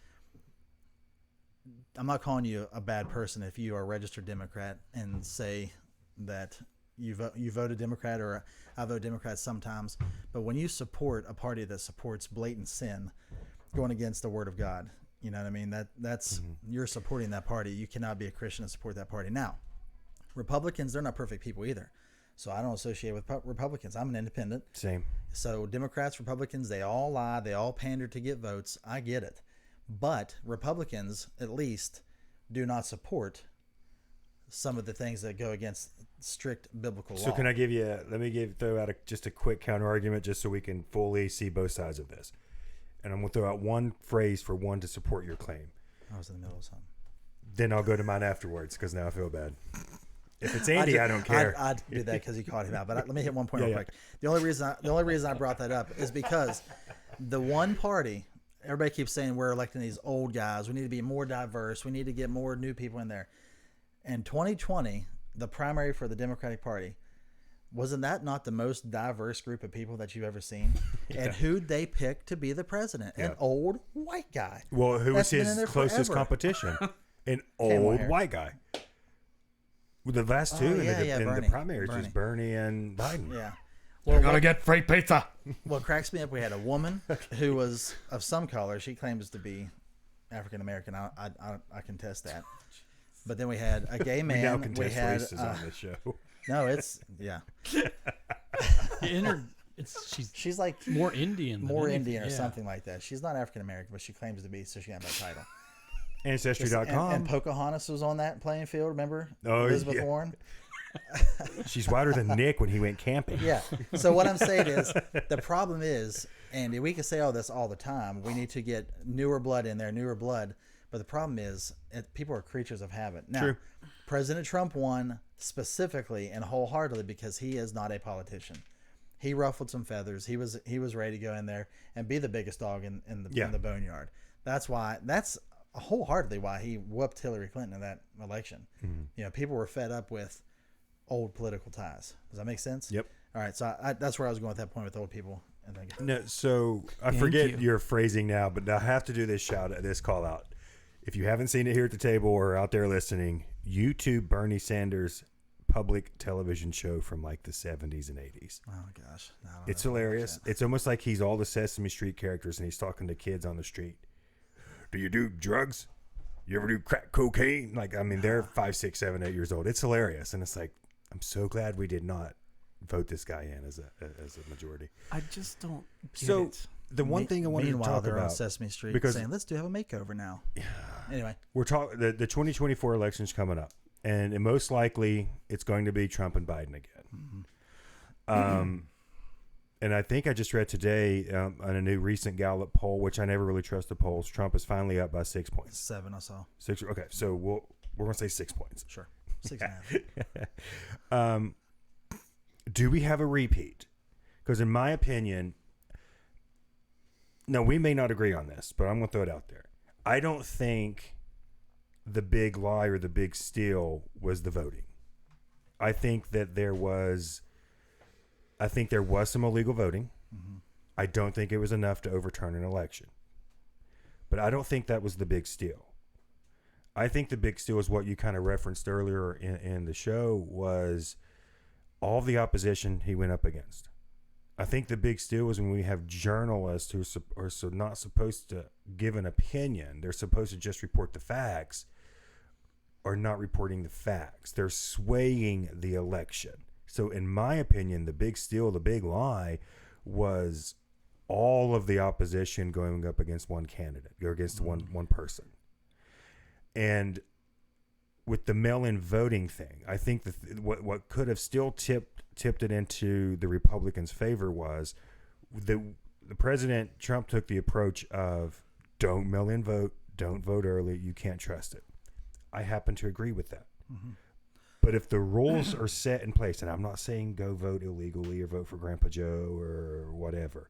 I'm not calling you a bad person if you are a registered Democrat and say that you vote a Democrat or I vote Democrat sometimes, but when you support a party that supports blatant sin going against the word of God, you know what I mean? That's you're supporting that party. You cannot be a Christian and support that party. Now, Republicans, they're not perfect people either. So I don't associate with Republicans. I'm an independent. Same. So Democrats, Republicans, they all lie. They all pander to get votes. I get it. But Republicans, at least, do not support some of the things that go against strict biblical law. So can I give you? Throw out just a quick counter argument, just so we can fully see both sides of this. And I'm going to throw out one phrase for one to support your claim. I was in the middle of something. Then I'll go to mine afterwards because now I feel bad. If it's Andy, I don't care. I'd do that because he caught him out. But let me hit one point real quick. The only reason I brought that up is because the one party, everybody keeps saying we're electing these old guys. We need to be more diverse. We need to get more new people in there. In 2020, the primary for the Democratic Party, wasn't that not the most diverse group of people that you've ever seen? And who'd they pick to be the president? An old white guy. Well, who was That's been in his there closest forever. competition? An Camel old hair. white guy. With the last two in the Bernie. primaries was Bernie and Biden. Yeah. We're gonna get free pizza. What cracks me up, we had a woman who was of some color. She claims to be African American. I contest that. But then we had a gay man. We now contest had races on this show. no, it's she's like more Indian. than more anything. Indian or Yeah. something like that. She's not African American, but she claims to be, so she got that title. Ancestry.com. And Pocahontas was on that playing field. Remember? Oh, Elizabeth yeah. Warren. She's whiter than Nick when he went camping. Yeah. So what I'm saying is, the problem is, and we can say all this all the time, we need to get newer blood in there, newer blood. But the problem is, people are creatures of habit. Now, True. President Trump won specifically and wholeheartedly because he is not a politician. He ruffled some feathers. He was ready to go in there and be the biggest dog in the boneyard. That's wholeheartedly why he whooped Hillary Clinton in that election. Mm-hmm. You know, people were fed up with old political ties. Does that make sense? Yep. All right, so that's where I was going with that point with old people. And No, so I Thank forget you. your phrasing now, but I have to do this call out. If you haven't seen it here at the table or out there listening, YouTube Bernie Sanders public television show from like the 70s and 80s. oh gosh, I don't It's know. hilarious. It's almost like he's all the Sesame Street characters and he's talking to kids on the street. Do you do drugs? You ever do crack cocaine? Like, I mean, they're 5, 6, 7, 8 years old. It's hilarious. And it's like, I'm so glad we did not vote this guy in as a majority. I just don't get So it. the one thing I wanted to Meanwhile, talk they're on about, Sesame Street because- saying, "Let's have a makeover now." Anyway, we're talking the 2024 election's coming up, and most likely it's going to be Trump and Biden again. And I think I just read today on a new recent Gallup poll, which I never really trust the polls. Trump is finally up by 6 points. 7 I saw. 6. Okay, so we're going to say 6 points. Sure, 6.5. Do we have a repeat? Because in my opinion, no, we may not agree on this, but I'm going to throw it out there. I don't think the big lie or the big steal was the voting. I think that there was some illegal voting. Mm-hmm. I don't think it was enough to overturn an election. But I don't think that was the big steal. I think the big steal is what you kind of referenced earlier in the show was all the opposition he went up against. I think the big steal is when we have journalists who are not supposed to give an opinion. They're supposed to just report the facts, are not reporting the facts. They're swaying the election. So in my opinion, the big steal, the big lie was all of the opposition going up against one candidate or against one person. And with the mail-in voting thing, I think what could have still tipped it into the Republicans' favor was the President Trump took the approach of don't mail-in vote, don't vote early, you can't trust it. I happen to agree with that. Mm-hmm. But if the rules are set in place, and I'm not saying go vote illegally or vote for Grandpa Joe or whatever,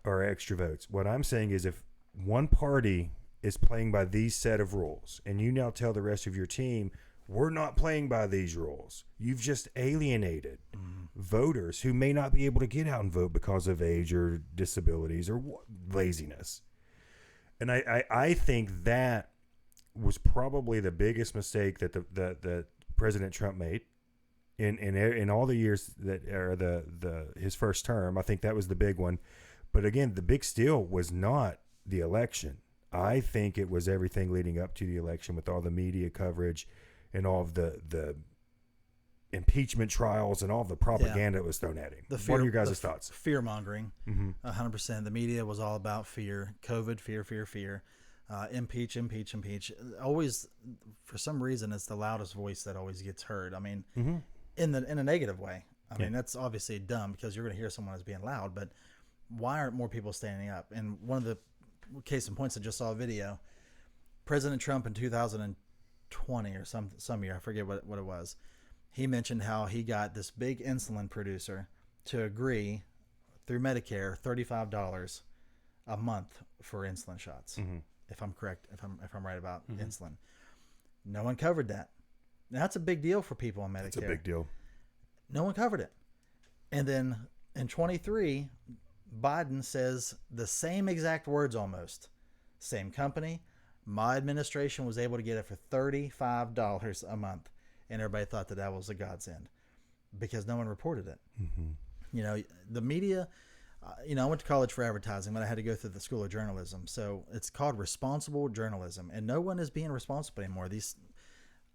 or extra votes. What I'm saying is if one party is playing by these set of rules and you now tell the rest of your team, we're not playing by these rules, you've just alienated voters who may not be able to get out and vote because of age or disabilities or laziness. And I think that was probably the biggest mistake that that President Trump made in all the years that are his first term. I think that was the big one. But again, the big steal was not the election. I think it was everything leading up to the election with all the media coverage and all of the impeachment trials and all the propaganda that was thrown at him. What are your guys' thoughts? Fear mongering. 100%. The media was all about fear. COVID, fear. Impeach. Always, for some reason, it's the loudest voice that always gets heard. I mean, in a negative way. I mean, that's obviously dumb because you're going to hear someone as being loud, but why aren't more people standing up? And one of the case in points, I just saw a video. President Trump in 2020 or some year, I forget what it was. He mentioned how he got this big insulin producer to agree through Medicare $35 a month for insulin shots. If I'm correct, if I'm right about insulin. No one covered that. Now, that's a big deal for people on Medicare. It's a big deal. No one covered it. And then in 23, Biden says the same exact words almost. Same company. My administration was able to get it for $35 a month. And everybody thought that was a godsend because no one reported it. You know, the media, I went to college for advertising, but I had to go through the school of journalism. So it's called responsible journalism. And no one is being responsible anymore.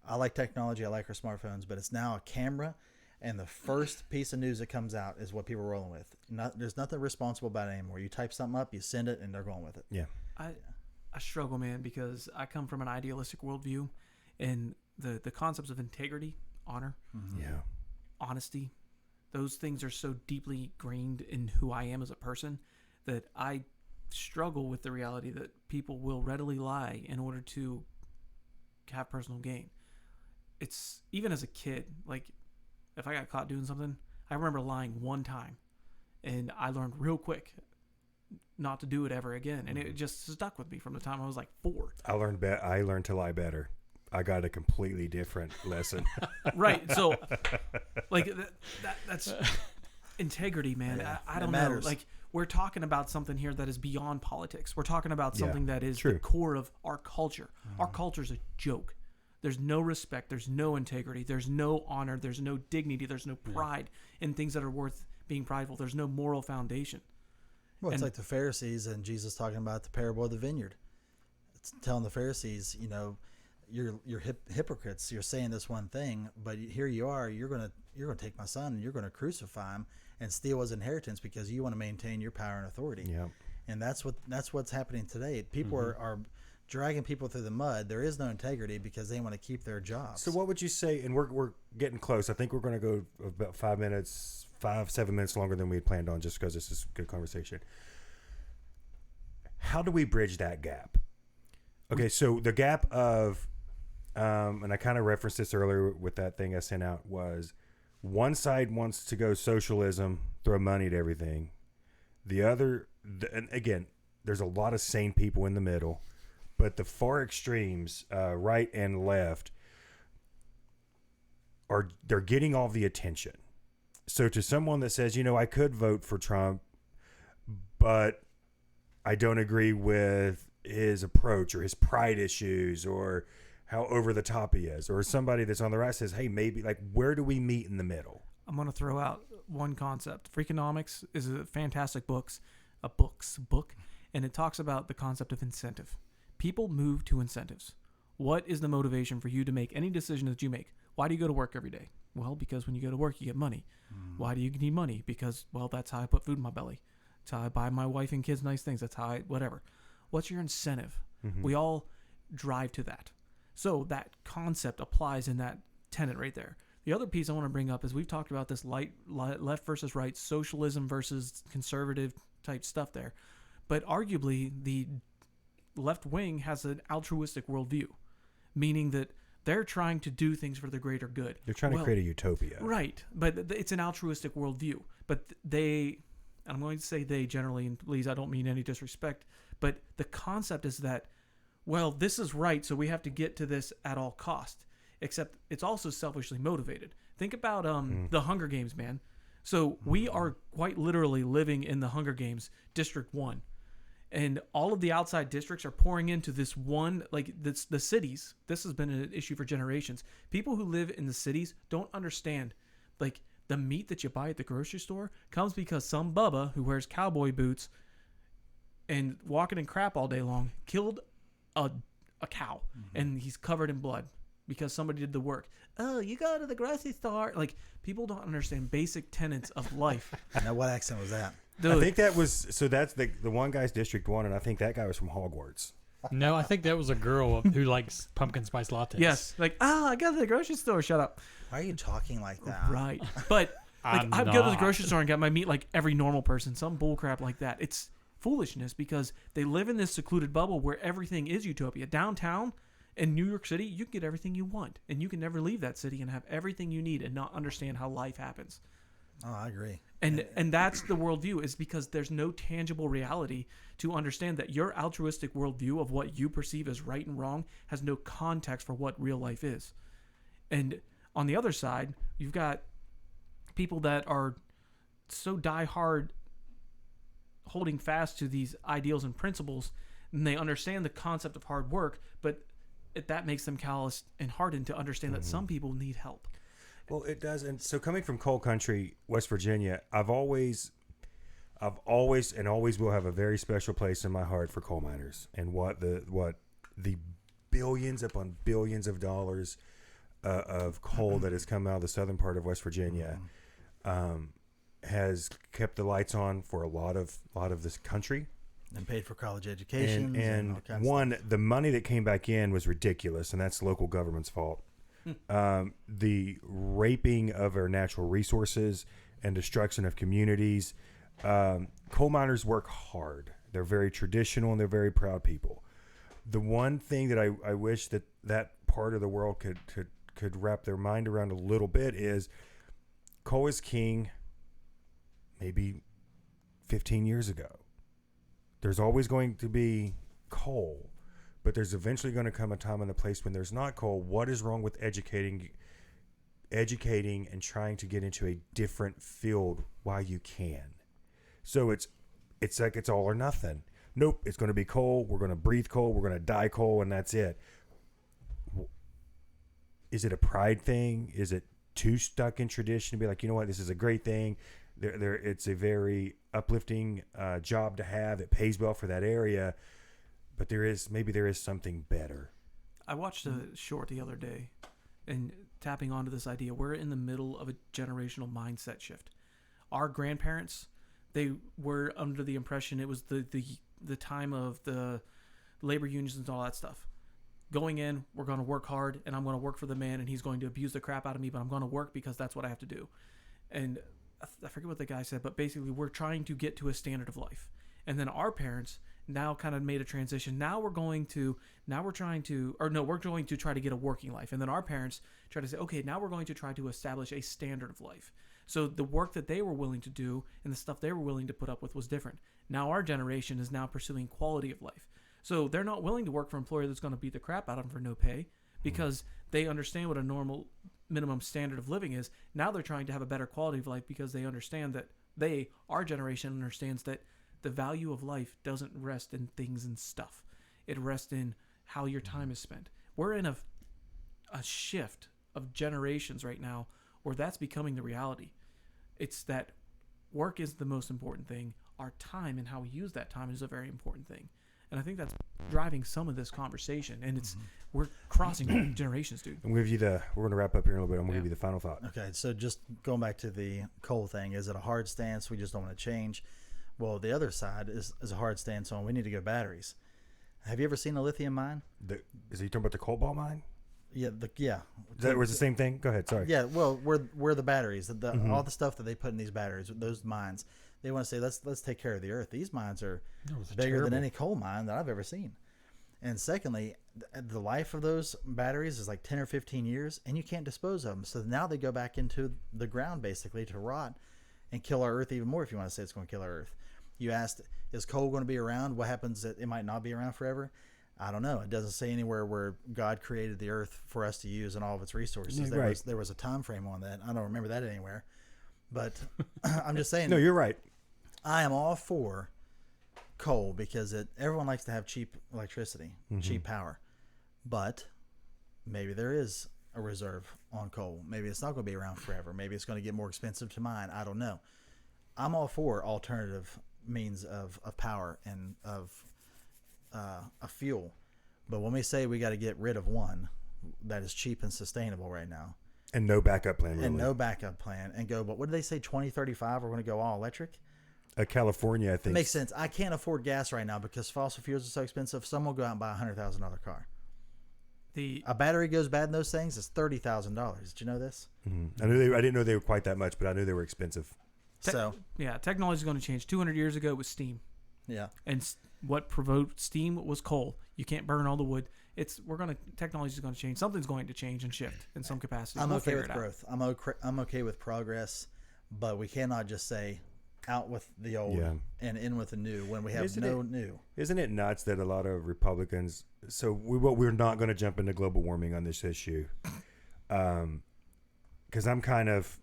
I like technology. I like our smartphones, but it's now a camera. And the first piece of news that comes out is what people are rolling with. There's nothing responsible about it anymore. You type something up, you send it, and they're going with it. Yeah. I struggle, man, because I come from an idealistic worldview, and the concepts of integrity, honor, honesty, those things are so deeply ingrained in who I am as a person that I struggle with the reality that people will readily lie in order to have personal gain. It's even as a kid, like if I got caught doing something, I remember lying one time and I learned real quick not to do it ever again. And it just stuck with me from the time I was like 4. I learned to lie better. I got a completely different lesson. Right. So like that's integrity, man. Yeah, I don't know. Like we're talking about something here that is beyond politics. We're talking about something that is the core of our culture. Our culture's a joke. There's no respect. There's no integrity. There's no honor. There's no dignity. There's no pride in things that are worth being prideful. There's no moral foundation. Well, it's like the Pharisees and Jesus talking about the parable of the vineyard. It's telling the Pharisees, you're hypocrites. You're saying this one thing, but here you are. You're gonna take my son and you're gonna crucify him and steal his inheritance because you want to maintain your power and authority. Yeah, and that's what's happening today. People are dragging people through the mud. There is no integrity because they want to keep their jobs. So what would you say? And we're getting close. I think we're going to go about 7 minutes longer than we had planned on, just because this is a good conversation. How do we bridge that gap? Okay, so the gap of, and I kind of referenced this earlier with that thing I sent out, was one side wants to go socialism, throw money at everything. The other, and again, there's a lot of sane people in the middle. But the far extremes, right and left, they're getting all the attention. So to someone that says, I could vote for Trump, but I don't agree with his approach or his pride issues or how over the top he is, or somebody that's on the right says, hey, maybe, like, where do we meet in the middle? I'm going to throw out one concept. Freakonomics is a fantastic book, and it talks about the concept of incentive. People move to incentives. What is the motivation for you to make any decision that you make? Why do you go to work every day? Well, because when you go to work, you get money. Why do you need money? Because, well, that's how I put food in my belly. That's how I buy my wife and kids nice things. That's how I, whatever. What's your incentive? We all drive to that. So that concept applies in that tenet right there. The other piece I want to bring up is we've talked about this left versus right, socialism versus conservative type stuff there. But arguably, the left wing has an altruistic worldview, meaning that they're trying to do things for the greater good. They're trying to create a utopia. Right. But it's an altruistic worldview. But they, and I'm going to say they generally, and please, I don't mean any disrespect, but the concept is that, well, this is right, so we have to get to this at all cost. Except it's also selfishly motivated. Think about the Hunger Games, man. So we are quite literally living in the Hunger Games, District 1. And all of the outside districts are pouring into this one, like the cities. This has been an issue for generations. People who live in the cities don't understand, like, the meat that you buy at the grocery store comes because some bubba who wears cowboy boots and walking in crap all day long killed a cow, and he's covered in blood because somebody did the work. Oh, you go to the grocery store. Like, people don't understand basic tenets of life. Now, what accent was that? Dude, I think that was so. That's the one guy's District 1, and I think that guy was from Hogwarts. No, I think that was a girl who likes pumpkin spice lattes. yes. Like, I go to the grocery store. Shut up. Why are you talking like that? Right. But like, I go to the grocery store and get my meat like every normal person. Some bullcrap like that. It's foolishness because they live in this secluded bubble where everything is utopia. Downtown in New York City, you can get everything you want, and you can never leave that city and have everything you need and not understand how life happens. Oh, I agree. And that's the worldview, is because there's no tangible reality to understand that your altruistic worldview of what you perceive as right and wrong has no context for what real life is. And on the other side, you've got people that are so diehard holding fast to these ideals and principles, and they understand the concept of hard work, but that makes them callous and hardened to understand that some people need help. Well, it does. And so coming from coal country, West Virginia, I've always and always will have a very special place in my heart for coal miners and what the billions upon billions of dollars of coal that has come out of the southern part of West Virginia has kept the lights on for a lot of this country. And paid for college education. And all kinds of the money that came back in was ridiculous, and that's local government's fault. The raping of our natural resources and destruction of communities. Coal miners work hard. They're very traditional and they're very proud people. The one thing that I wish that part of the world could wrap their mind around a little bit is coal is king maybe 15 years ago. There's always going to be coal. But there's eventually going to come a time and a place when there's not coal. What is wrong with educating and trying to get into a different field while you can? So it's like it's all or nothing. Nope, it's going to be coal. We're going to breathe coal. We're going to die coal, and that's it. Is it a pride thing? Is it too stuck in tradition to be like, you know what, this is a great thing. It's a very uplifting job to have. It pays well for that area. But there is something better. I watched a short the other day, and tapping onto this idea, we're in the middle of a generational mindset shift. Our grandparents, they were under the impression it was the time of the labor unions and all that stuff. Going in, we're going to work hard, and I'm going to work for the man, and he's going to abuse the crap out of me, but I'm going to work because that's what I have to do. And I forget what the guy said, but basically we're trying to get to a standard of life. And then our parents now kind of made a transition. We're going to try to get a working life. And then our parents try to say, okay, now we're going to try to establish a standard of life. So the work that they were willing to do and the stuff they were willing to put up with was different. Now our generation is now pursuing quality of life. So they're not willing to work for an employer that's going to beat the crap out of them for no pay because they understand what a normal minimum standard of living is. Now they're trying to have a better quality of life because they understand that our generation understands that the value of life doesn't rest in things and stuff. It rests in how your time is spent. We're in a shift of generations right now or that's becoming the reality. It's that work is the most important thing. Our time and how we use that time is a very important thing. And I think that's driving some of this conversation. And it's we're crossing generations, dude. I'm gonna give you we're gonna wrap up here in a little bit. I'm gonna give you the final thought. Okay, so just going back to the coal thing, is it a hard stance? We just don't want to change. Well, the other side is a hard stance on we need to go batteries. Have you ever seen a lithium mine? Is he talking about the cobalt mine? Yeah, That was the same thing. Go ahead. Sorry. Yeah, well, where the batteries, all the stuff that they put in these batteries, those mines, they want to say let's take care of the earth. These mines are bigger than any coal mine that I've ever seen. And secondly, the life of those batteries is like 10 or 15 years, and you can't dispose of them. So now they go back into the ground basically to rot and kill our earth even more. If you want to say it's going to kill our earth, you asked, is coal going to be around? What happens that it might not be around forever? I don't know. It doesn't say anywhere where God created the earth for us to use and all of its resources. There was a time frame on that. I don't remember that anywhere. But I'm just saying. No, you're right. I am all for coal because everyone likes to have cheap electricity, cheap power. But maybe there is a reserve on coal. Maybe it's not going to be around forever. Maybe it's going to get more expensive to mine. I don't know. I'm all for alternative means of power and of a fuel. But when we say we got to get rid of one that is cheap and sustainable right now, and no backup plan, really. And no backup plan, and go, but what did they say, 2035 we're going to go all electric? California, I think. Makes sense. I can't afford gas right now because fossil fuels are so expensive. Someone will go out and buy a $100,000 car. A battery goes bad in those things, it's $30,000. Did you know this? Mm-hmm. I didn't know they were quite that much, but I knew they were expensive. Technology is going to change. 200 years ago it was steam. Yeah. And what provoked steam was coal. You can't burn all the wood. Technology is going to change. Something's going to change and shift in some capacity. I'm okay with growth. I'm okay with progress, but we cannot just say out with the old and in with the new when we have new. Isn't it nuts that a lot of Republicans? So we're not going to jump into global warming on this issue, because I'm kind of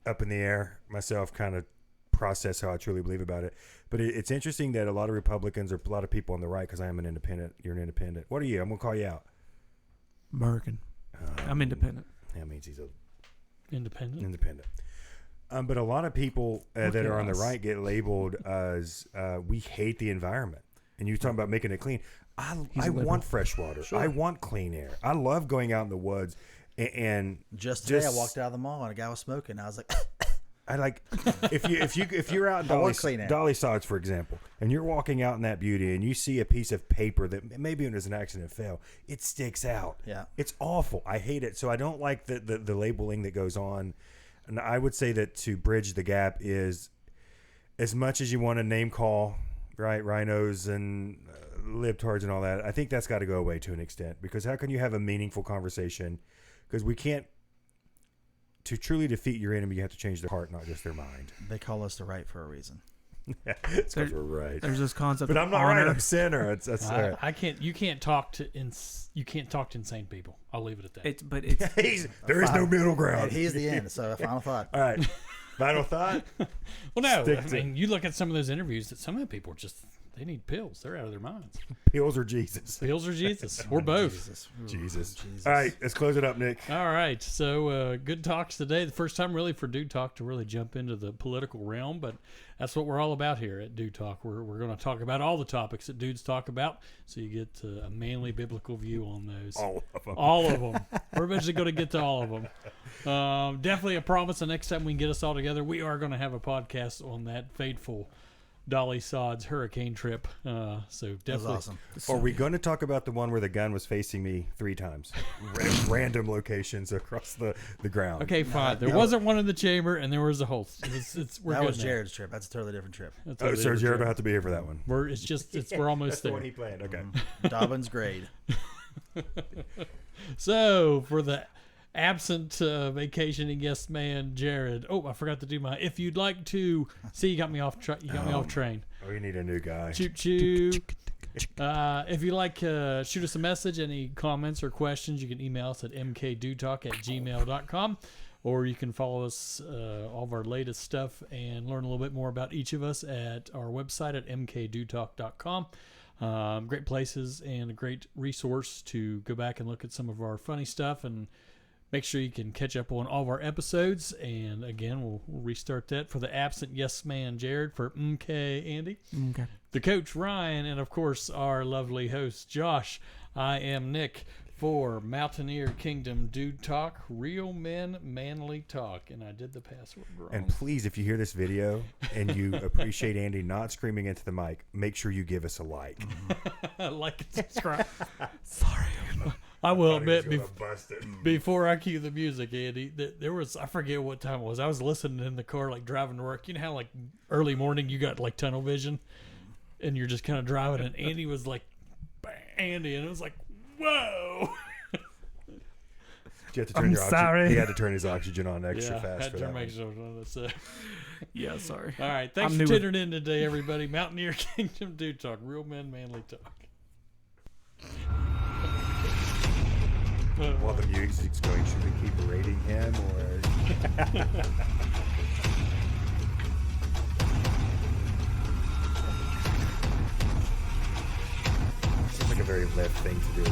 up in the air myself, kind of process how I truly believe about it. But it's interesting that a lot of Republicans or a lot of people on the right, because I am an independent. You're an independent. What are you? I'm going to call you out. American. I'm independent. That means he's independent. But a lot of people that are on the right get labeled as we hate the environment. And you're talking about making it clean. I want fresh water. Sure. I want clean air. I love going out in the woods. And just today I walked out of the mall and a guy was smoking. I was like, I like if you're out in Dolly Sods, for example, and you're walking out in that beauty and you see a piece of paper that maybe when there's an accident fell, it sticks out. Yeah, it's awful. I hate it. So I don't like the labeling that goes on. And I would say that to bridge the gap is, as much as you want to name call, right, rhinos and libtards and all that, I think that's got to go away to an extent, because how can you have a meaningful conversation? Because we can't. To truly defeat your enemy, you have to change their heart, not just their mind. They call us the right for a reason. It's because we're right. There's this concept, but I'm not right. I'm sinner. I can't. You can't talk to insane people. I'll leave it at There that. is no middle ground. And he's the end. So final thought. All right, final thought. Well, no. I mean, you look at some of those interviews that some of the people are just. They need pills. They're out of their minds. Pills or Jesus? Pills or Jesus? Or both. Jesus. All right, let's close it up, Nick. All right. So good talks today. The first time really for Dude Talk to really jump into the political realm, but that's what we're all about here at Dude Talk. We're going to talk about all the topics that dudes talk about, so you get a manly biblical view on those. All of them. We're eventually going to get to all of them. Definitely a promise the next time we can get us all together, we are going to have a podcast on that fateful Dolly Sods hurricane trip. So definitely awesome. Are we going to talk about the one where the gun was facing me 3 times? Random locations across the ground. Okay, fine. There wasn't one in the chamber, and there was a hole. That was Jared's trip. That's a totally different trip. So Jared will have to be here for that one. We're almost there. The one he planned. Okay. Dobbin's grade. So for the absent vacationing guest man Jared. Oh, I forgot to do my. If you'd like to see, you got me off. You got me off train. Oh, you need a new guy. Choo choo. If you like, shoot us a message. Any comments or questions, you can email us at mkdudtalk@gmail.com, or you can follow us all of our latest stuff and learn a little bit more about each of us at our website at mkdudtalk.com. Great places and a great resource to go back and look at some of our funny stuff and Make sure you can catch up on all of our episodes. And again, we'll restart that for the absent yes man Jared, for MK Andy, Okay. the coach Ryan, and of course our lovely host Josh. I am Nick for Mountaineer Kingdom Dude Talk, Real Men Manly Talk. And I did the password wrong. And please, if you hear this video and you appreciate Andy not screaming into the mic, make sure you give us a like. Like and subscribe. Sorry. I will admit, before I cue the music, Andy, that there was, I forget what time it was. I was listening in the car, like driving to work. You know how like early morning you got like tunnel vision and you're just kind of driving, and Andy was like, Andy, and it was like, whoa. You have to turn your sorry. He had to turn his oxygen on extra fast had for to that make one. sure. Yeah, sorry. All right. Thanks I'm for new with- tuning in today, everybody. Mountaineer Kingdom Dude Talk, Real Men Manly Talk. While the music's going, should we keep rating him or? Seems like a very left thing to do.